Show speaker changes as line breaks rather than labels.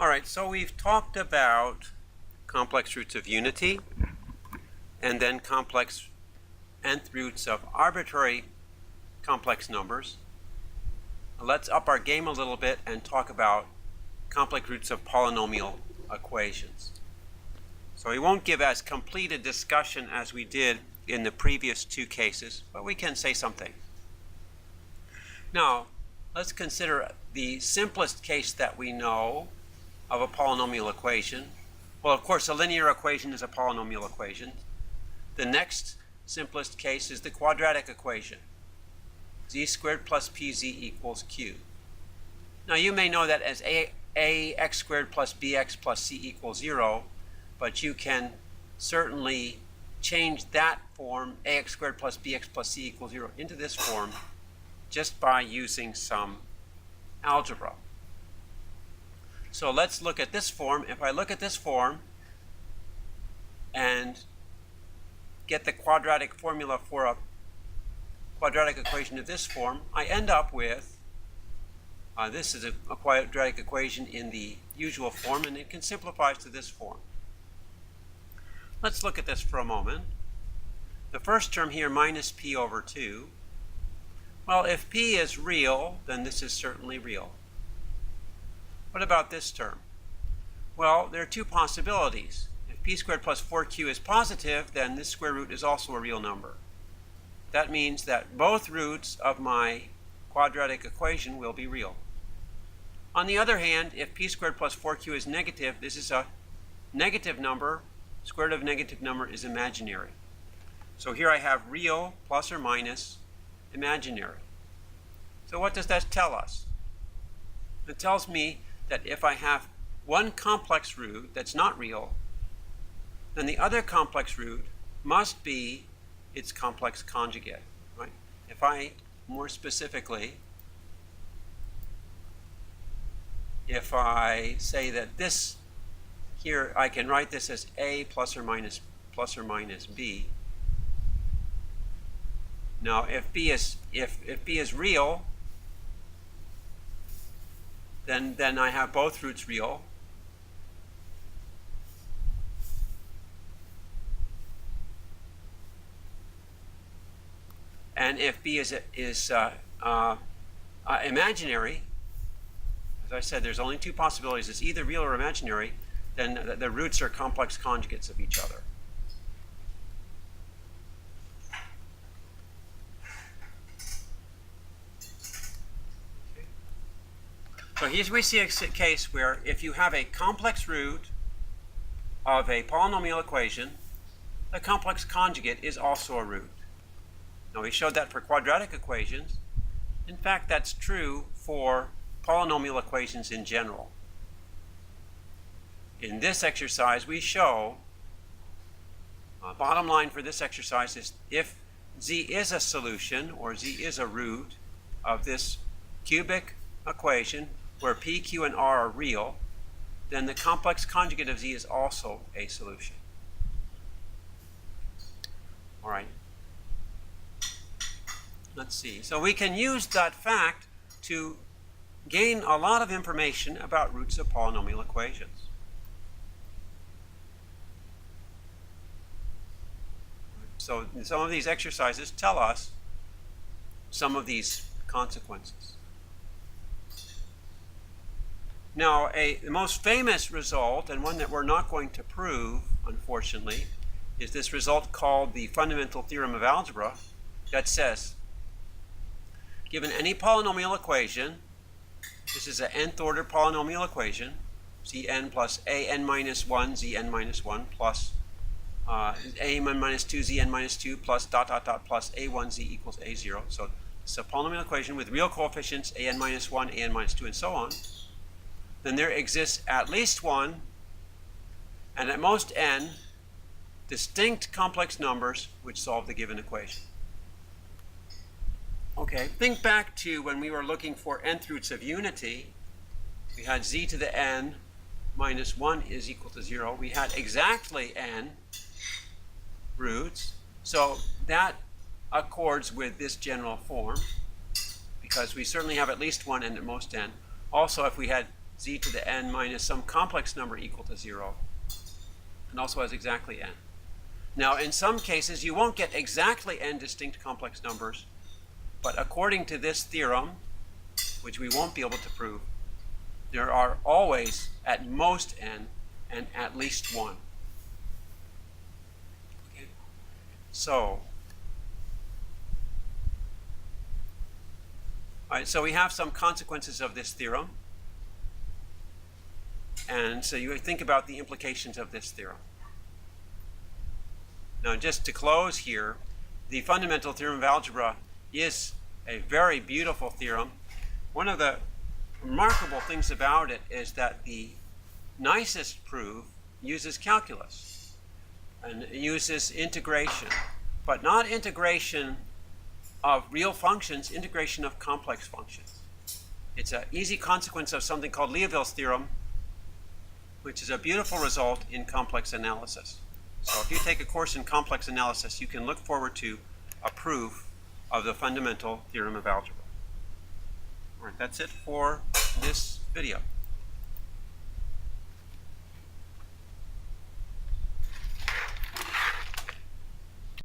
All right, so we've talked about complex roots of unity and then complex nth roots of arbitrary complex numbers. Let's up our game a little bit and talk about complex roots of polynomial equations. So we won't give as complete a discussion as we did in the previous two cases, but we can say something. Now, let's consider the simplest case that we know of a polynomial equation. Well, of course, a linear equation is a polynomial equation. The next simplest case is the quadratic equation. Z squared plus pz equals q. Now, you may know that as ax squared plus bx plus c equals 0, but you can certainly change that form, ax squared plus bx plus c equals 0, into this form just by using some algebra. So let's look at this form. If I look at this form and get the quadratic formula for a quadratic equation of this form, I end up with, this is a quadratic equation in the usual form, and it can simplify to this form. Let's look at this for a moment. The first term here, minus p over 2. Well, if p is real, then this is certainly real. What about this term? Well, there are two possibilities. If p squared plus 4q is positive, then this square root is also a real number. That means that both roots of my quadratic equation will be real. On the other hand, if p squared plus 4q is negative, this is a negative number. Square root of a negative number is imaginary. So here I have real plus or minus imaginary. So what does that tell us? It tells me that if I have one complex root that's not real, then the other complex root must be its complex conjugate, right? If I, more specifically, if I say that this here, I can write this as a plus or minus b. Now, if b is real, then I have both roots real. And if b is imaginary, as I said, there's only two possibilities. It's either real or imaginary. Then the roots are complex conjugates of each other. So here we see a case where if you have a complex root of a polynomial equation, the complex conjugate is also a root. Now, we showed that for quadratic equations. In fact, that's true for polynomial equations in general. In this exercise, we show, bottom line for this exercise is if z is a solution, or z is a root of this cubic equation where p, q, and r are real, then the complex conjugate of z is also a solution. All right. Let's see. So we can use that fact to gain a lot of information about roots of polynomial equations. So some of these exercises tell us some of these consequences. Now, the most famous result, and one that we're not going to prove, unfortunately, is this result called the fundamental theorem of algebra that says, given any polynomial equation, this is an nth order polynomial equation, Zn plus an minus 1, Zn minus 1 plus an minus 2, Zn minus 2 plus dot dot dot plus a1 z equals a0. So it's a polynomial equation with real coefficients an minus 1, an minus 2, and so on. Then there exists at least one, and at most n, distinct complex numbers which solve the given equation. Okay, think back to when we were looking for nth roots of unity. We had z to the n minus 1 is equal to 0. We had exactly n roots. So that accords with this general form, because we certainly have at least one and at most n. Also, if we had z to the n minus some complex number equal to 0, and also has exactly n. Now, in some cases, you won't get exactly n distinct complex numbers, but according to this theorem, which we won't be able to prove, there are always at most n and at least 1. Okay. So, all right, so we have some consequences of this theorem. And so you think about the implications of this theorem. Now, just to close here, the fundamental theorem of algebra is a very beautiful theorem. One of the remarkable things about it is that the nicest proof uses calculus and uses integration, but not integration of real functions, integration of complex functions. It's an easy consequence of something called Liouville's theorem, which is a beautiful result in complex analysis. So if you take a course in complex analysis, you can look forward to a proof of the fundamental theorem of algebra. All right, that's it for this video.